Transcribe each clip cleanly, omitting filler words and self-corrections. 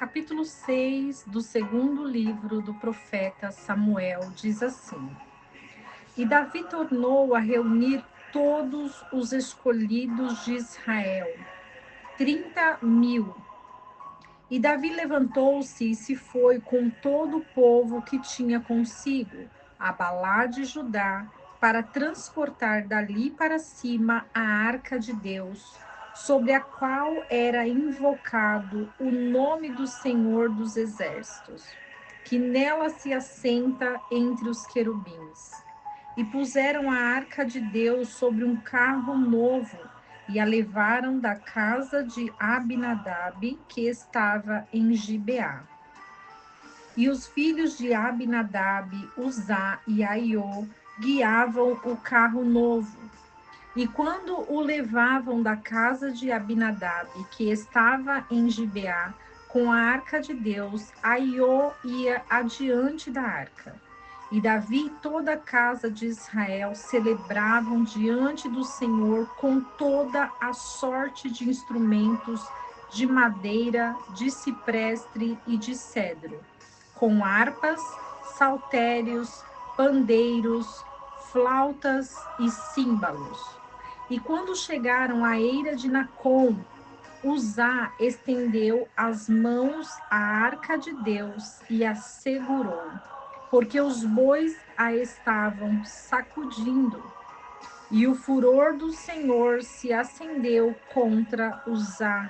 capítulo 6 do segundo livro do profeta Samuel diz assim: E Davi tornou a reunir todos os escolhidos de Israel, 30.000. E Davi levantou-se e se foi com todo o povo que tinha consigo, a Balá de Judá, para transportar dali para cima a arca de Deus, sobre a qual era invocado o nome do Senhor dos Exércitos, que nela se assenta entre os querubins. E puseram a arca de Deus sobre um carro novo, e a levaram da casa de Abinadab, que estava em Gibeá. E os filhos de Abinadab, Uzá e Aiô, guiavam o carro novo. E quando o levavam da casa de Abinadab, que estava em Gibeá, com a arca de Deus, Aiô ia adiante da arca. E Davi e toda a casa de Israel celebravam diante do Senhor com toda a sorte de instrumentos de madeira, de cipreste e de cedro, com harpas, saltérios, pandeiros, flautas e símbalos. E quando chegaram à eira de Nacon, Uzá estendeu as mãos à arca de Deus e a segurou, porque os bois a estavam sacudindo. E o furor do Senhor se acendeu contra Uzá,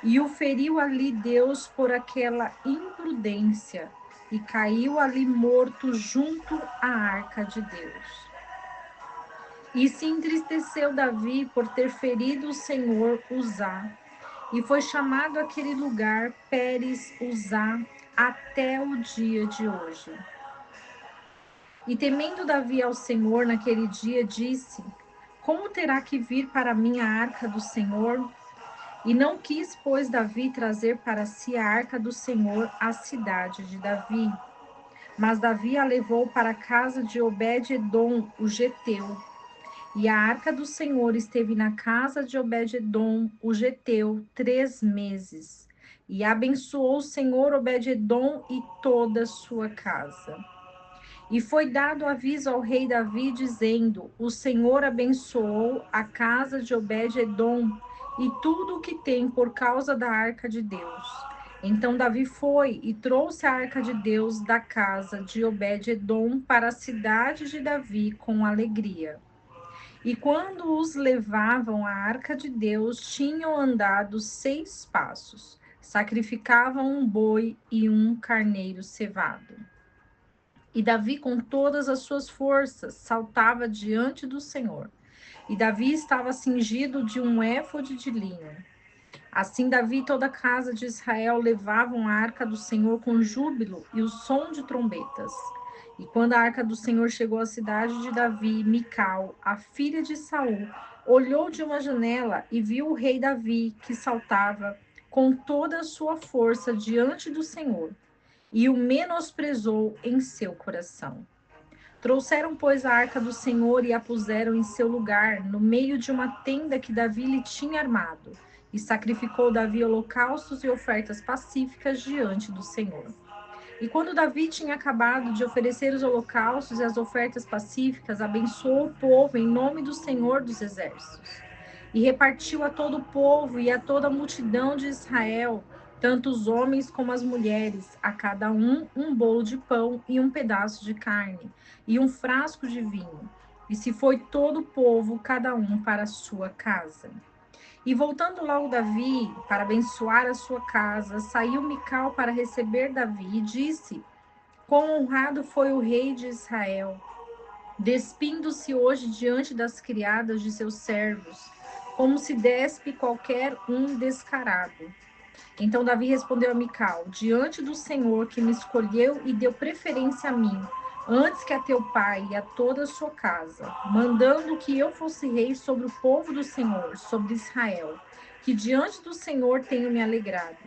e o feriu ali Deus por aquela imprudência, e caiu ali morto junto à arca de Deus. E se entristeceu Davi por ter ferido o Senhor Uzá, e foi chamado aquele lugar Pérez Uzá até o dia de hoje. E temendo Davi ao Senhor naquele dia, disse: Como terá que vir para mim a arca do Senhor? E não quis, pois, Davi trazer para si a arca do Senhor à cidade de Davi. Mas Davi a levou para a casa de Obed-edom, o geteu. E a arca do Senhor esteve na casa de Obed-edom, o geteu, 3 meses. E abençoou o Senhor Obed-edom e toda a sua casa. E foi dado aviso ao rei Davi, dizendo: O Senhor abençoou a casa de Obed-edom e tudo o que tem por causa da arca de Deus. Então Davi foi e trouxe a arca de Deus da casa de Obed-edom para a cidade de Davi com alegria. E quando os levavam à arca de Deus, tinham andado 6 passos, sacrificavam um boi e um carneiro cevado. E Davi, com todas as suas forças, saltava diante do Senhor. E Davi estava cingido de um éfode de linho. Assim Davi e toda a casa de Israel levavam a arca do Senhor com júbilo e o som de trombetas. E quando a arca do Senhor chegou à cidade de Davi, Mical, a filha de Saul, olhou de uma janela e viu o rei Davi, que saltava com toda a sua força diante do Senhor, e o menosprezou em seu coração. Trouxeram, pois, a arca do Senhor e a puseram em seu lugar, no meio de uma tenda que Davi lhe tinha armado. E sacrificou Davi holocaustos e ofertas pacíficas diante do Senhor. E quando Davi tinha acabado de oferecer os holocaustos e as ofertas pacíficas, abençoou o povo em nome do Senhor dos Exércitos. E repartiu a todo o povo e a toda a multidão de Israel, tanto os homens como as mulheres, a cada um bolo de pão e um pedaço de carne, e um frasco de vinho. E se foi todo o povo, cada um para a sua casa. E voltando logo Davi para abençoar a sua casa, saiu Mical para receber Davi e disse: Quão honrado foi o rei de Israel, despindo-se hoje diante das criadas de seus servos, como se despe qualquer um descarado. Então Davi respondeu a Mical: Diante do Senhor que me escolheu e deu preferência a mim, antes que a teu pai e a toda a sua casa, mandando que eu fosse rei sobre o povo do Senhor, sobre Israel, que diante do Senhor tenho me alegrado.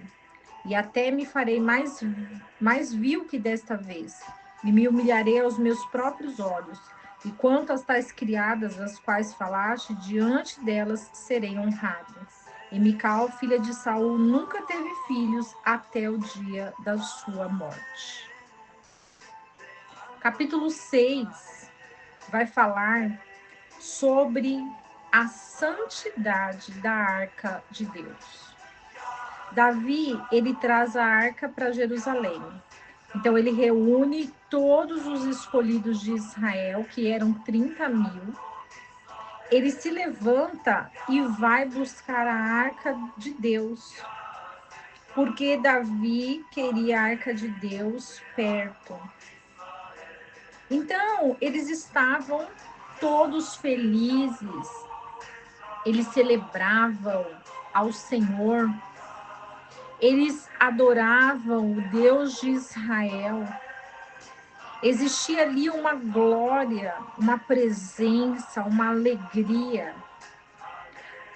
E até me farei mais vil que desta vez, e me humilharei aos meus próprios olhos. E quanto às tais criadas, as quais falaste, diante delas serei honrado. E Mical, filha de Saul, nunca teve filhos até o dia da sua morte. Capítulo 6 vai falar sobre a santidade da arca de Deus. Davi, ele traz a arca para Jerusalém. Então, ele reúne todos os escolhidos de Israel, que eram 30.000. Ele se levanta e vai buscar a arca de Deus, porque Davi queria a arca de Deus perto. Então, eles estavam todos felizes, eles celebravam ao Senhor, eles adoravam o Deus de Israel. Existia ali uma glória, uma presença, uma alegria.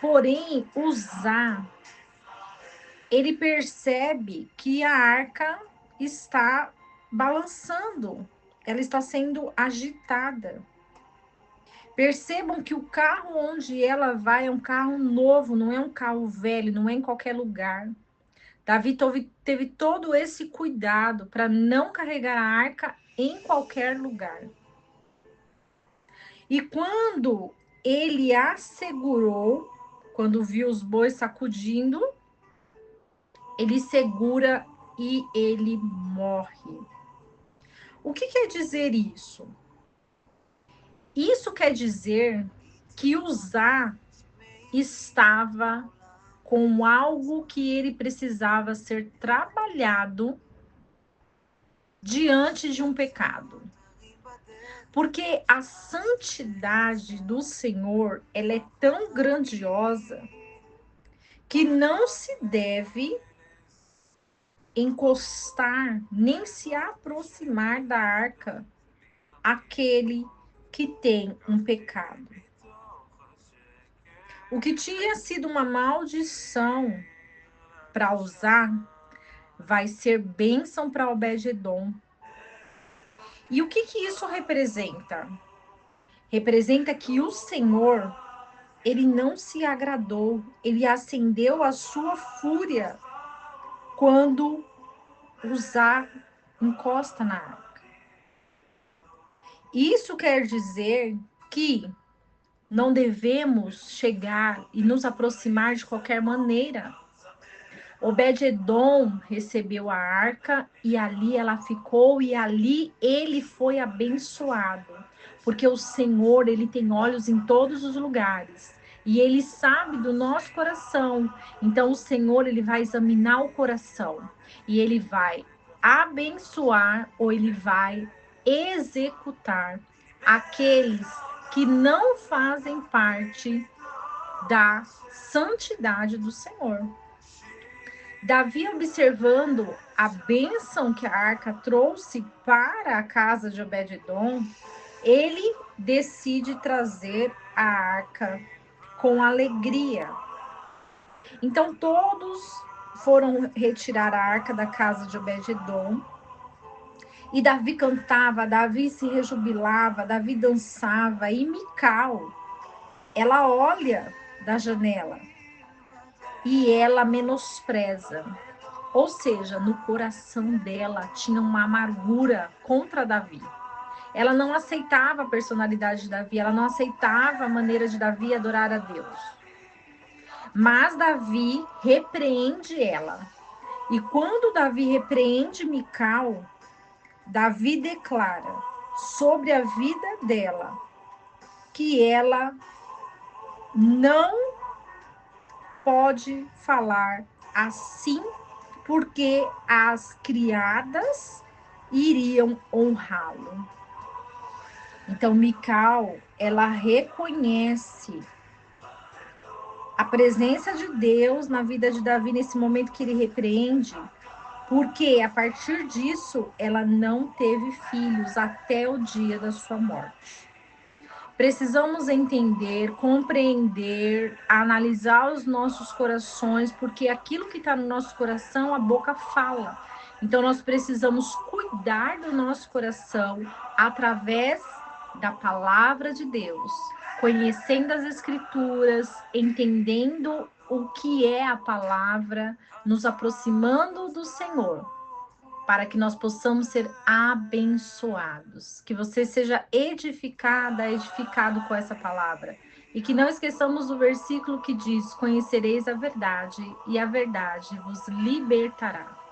Porém, Uzá, ele percebe que a arca está balançando, ela está sendo agitada. Percebam que o carro onde ela vai é um carro novo, não é um carro velho, não é em qualquer lugar. Davi teve todo esse cuidado para não carregar a arca em qualquer lugar. E quando ele assegurou, quando viu os bois sacudindo, ele segura e ele morre. O que quer dizer isso? Isso quer dizer que Uzá estava com algo que ele precisava ser trabalhado diante de um pecado. Porque a santidade do Senhor, ela é tão grandiosa que não se deve encostar nem se aproximar da arca aquele que tem um pecado. O que tinha sido uma maldição para Uzá vai ser bênção para Obed-edom. E o que isso representa? Representa que o Senhor, ele não se agradou, ele acendeu a sua fúria quando Uzá encosta na arca. Isso quer dizer que não devemos chegar e nos aproximar de qualquer maneira. Obed-edom recebeu a arca e ali ela ficou e ali ele foi abençoado. Porque o Senhor, ele tem olhos em todos os lugares e ele sabe do nosso coração. Então o Senhor, ele vai examinar o coração e ele vai abençoar ou ele vai executar aqueles que não fazem parte da santidade do Senhor. Davi, observando a bênção que a arca trouxe para a casa de Obed-edom, ele decide trazer a arca com alegria. Então todos foram retirar a arca da casa de Obed-edom. E Davi cantava, Davi se rejubilava, Davi dançava. E Mical, ela olha da janela e ela menospreza. Ou seja, no coração dela tinha uma amargura contra Davi. Ela não aceitava a personalidade de Davi, ela não aceitava a maneira de Davi adorar a Deus. Mas Davi repreende ela. E quando Davi repreende Mical, Davi declara sobre a vida dela que ela não pode falar assim, porque as criadas iriam honrá-lo. Então, Mical, ela reconhece a presença de Deus na vida de Davi nesse momento que ele repreende, porque a partir disso ela não teve filhos até o dia da sua morte. Precisamos entender, compreender, analisar os nossos corações, porque aquilo que está no nosso coração, a boca fala. Então, nós precisamos cuidar do nosso coração através da palavra de Deus, conhecendo as Escrituras, entendendo o que é a palavra, nos aproximando do Senhor, para que nós possamos ser abençoados. Que você seja edificada, edificado com essa palavra. E que não esqueçamos do versículo que diz: conhecereis a verdade, e a verdade vos libertará.